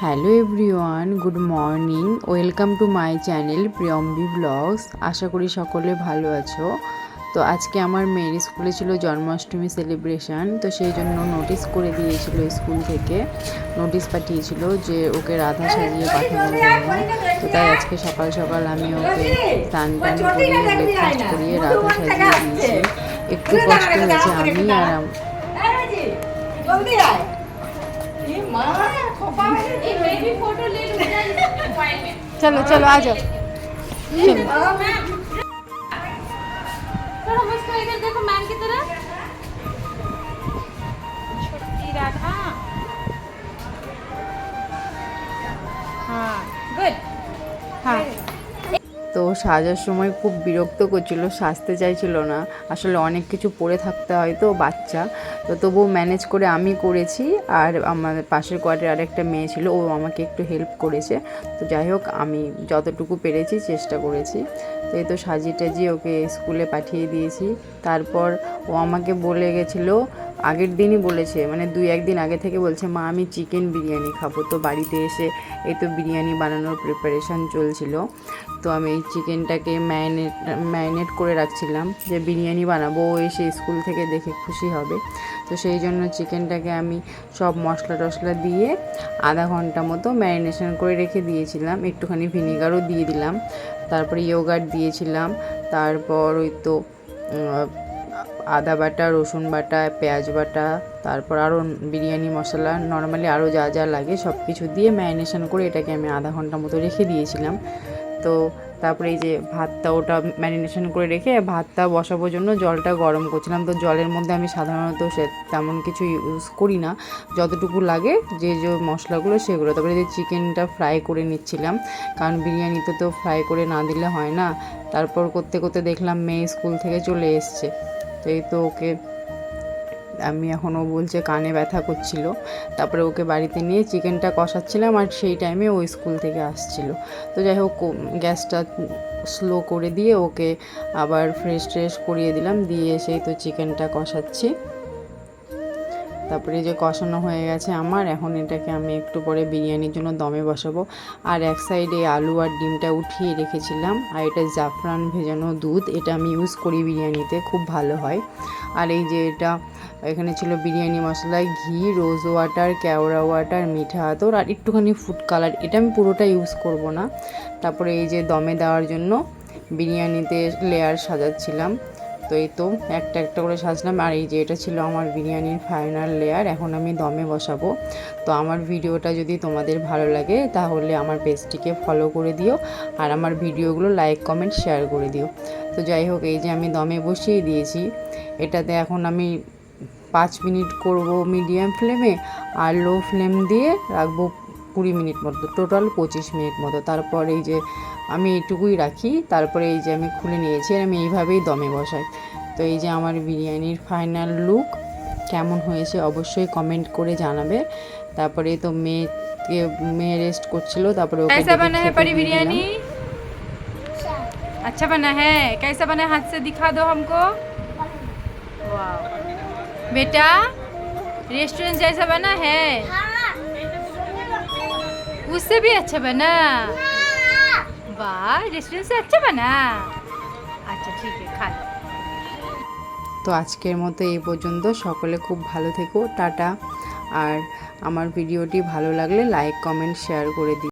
Hello everyone, good morning. Welcome to my channel Priyambi vlogs. আশা করি সকলে ভালো আছো। তো আজকে আমার মেয়ের স্কুলে ছিল জন্মাষ্টমী সেলিব্রেশন, তো সেই জন্য নোটিশ করে দিয়েছিল স্কুল থেকে, নোটিশ পাঠিয়েছিল যে ওকে রাধা সাজিয়ে পাঠানোর জন্য। তো তাই আজকে সকাল সকাল আমি ওকে স্নান টান করিয়ে ব্রেকফাস্ট করিয়ে রাধা সাজিয়ে দিয়েছি। একটু কষ্ট হয়েছে আমি আর चलो चलो आ जाओ। चलो मुझको इधर देखो मैम की तरह। छोटी राधा। हाँ गुड। हाँ। তো সাজার সময় খুব বিরক্ত করছিল, সাজতে চাইছিল না। আসলে অনেক কিছু পরে থাকতে হয় তো বাচ্চা, তো তবুও ম্যানেজ করে আমি করেছি। আর আমার পাশের কোয়ার্টারে আরেকটা মেয়ে ছিল, ও আমাকে একটু হেল্প করেছে। তো যাই হোক, আমি যতটুকু পেরেছি চেষ্টা করেছি। তো এই তো সাজিয়ে টাজিয়ে ওকে স্কুলে পাঠিয়ে দিয়েছি। তারপর ও আমাকে বলে গেছিলো, আগের দিনই বলেছে, মানে 2-1 দিন আগে থেকে বলছে, মা আমি চিকেন বিরিয়ানি খাবো। তো বাড়িতে এসে এই তো বিরিয়ানি বানানোর প্রিপারেশান চলছিল। তো আমি এই চিকেনটাকে ম্যারিনেট করে রাখছিলাম যে বিরিয়ানি বানাবো, ও এসে স্কুল থেকে দেখে খুশি হবে। তো সেই জন্য চিকেনটাকে আমি সব মশলা টশলা দিয়ে আধা ঘন্টা মতো ম্যারিনেশন করে রেখে দিয়েছিলাম। একটুখানি ভিনিগারও দিয়ে দিলাম, তারপরে ইয়োগার্ট দিয়েছিলাম। তারপর ওই তো আদা বাটা, রসুন বাটা, পেঁয়াজ বাটা, তারপর আরও বিরিয়ানি মশলা, নর্মালি আরও যা যা লাগে সব কিছু দিয়ে ম্যারিনেশন করে এটাকে আমি আধা ঘন্টা মতো রেখে দিয়েছিলাম। তো তারপরে এই যে ভাতটা, ওটা ম্যারিনেশন করে রেখে ভাতটা বসানোর জন্য জলটা গরম করছিলাম। তো জলের মধ্যে আমি সাধারণত তেমন কিছু ইউজ করি না, যতটুকু লাগে যে যে মশলাগুলো সেগুলো। তারপরে যে চিকেনটা ফ্রাই করে নিচ্ছিলাম, কারণ বিরিয়ানিতে তো ফ্রাই করে না দিলে হয় না। তারপর করতে করতে দেখলাম মেয়ে স্কুল থেকে চলে এসছে। তো এই তো ওকে আমি এখনও বলছে কানে ব্যথা করছিল। তারপরে ওকে বাড়িতে নিয়ে চিকেনটা কষাচ্ছিলাম, আর সেই টাইমে ও স্কুল থেকে আসছিল। তো যাই হোক, গ্যাসটা স্লো করে দিয়ে ওকে আবার ফ্রেশ ট্রেশ করিয়ে দিলাম, দিয়ে এসেই তো চিকেনটা কষাচ্ছি। তারপরে যে কষানো হয়ে গেছে আমার, এখন এটাকে আমি একটু পরে বিরিয়ানির জন্য দমে বসাবো। আর এক সাইডে আলু আর ডিমটা উঠিয়ে রেখেছিলাম, আর এটা জাফরান ভেজানো দুধ, এটা আমি ইউজ করি বিরিয়ানিতে, খুব ভালো হয়। আর এই যে এটা এখানে ছিল বিরিয়ানি মশলায় ঘি, রোজ ওয়াটার, কেওড়া ওয়াটার, মিঠা আতর আর একটুখানি ফুড কালার, এটা আমি পুরোটা ইউজ করব না। তারপরে এই যে দমে দেওয়ার জন্য বিরিয়ানিতে লেয়ার সাজাচ্ছিলাম। তো এই তো একটা একটা করে সাজলাম। আর এই যে এটা ছিল আমার বিরিয়ানির ফাইনাল লেয়ার, এখন আমি দমে বসাবো। তো আমার ভিডিওটা যদি তোমাদের ভালো লাগে তাহলে আমার পেজটিকে ফলো করে দিও, আর আমার ভিডিওগুলো লাইক কমেন্ট শেয়ার করে দিও। তো যাই হোক, এই যে আমি দমে বসিয়ে দিয়েছি। এটাতে এখন আমি 5 মিনিট করব মিডিয়াম ফ্লেমে, আর লো ফ্লেম দিয়ে রাখবো 20 মিনিট মতো, টোটাল 25 মিনিট মতো। তারপর এই যে আমি এইটুকুই রাখি, তারপরে এই যে আমি খুলে নিয়েছি, আর আমি এইভাবেই দমে বসাই। তো এই যে আমার বিরিয়ানির ফাইনাল লুক কেমন হয়েছে অবশ্যই কমেন্ট করে জানাবে। তারপরে তো মেয়ে রেস্ট করছিল, তারপরে ওকে कैसा बना है परी দিয়ে দিলাম। बिरयानी? अच्छा बना है। कैसा बना है? हाथ से दिखा दो हमको। वाह बेटा, रेस्टोरेंट जैसा बना है? उससे भी अच्छा बना? वाह, रेस्टोरेंट से अच्छा बना। अच्छा ठीक है, खा लो। তো আজকের মতো এই পর্যন্ত। সকলে খুব ভালো থেকো, টাটা। আর আমার ভিডিওটি ভালো লাগলে লাইক কমেন্ট শেয়ার করে দিও।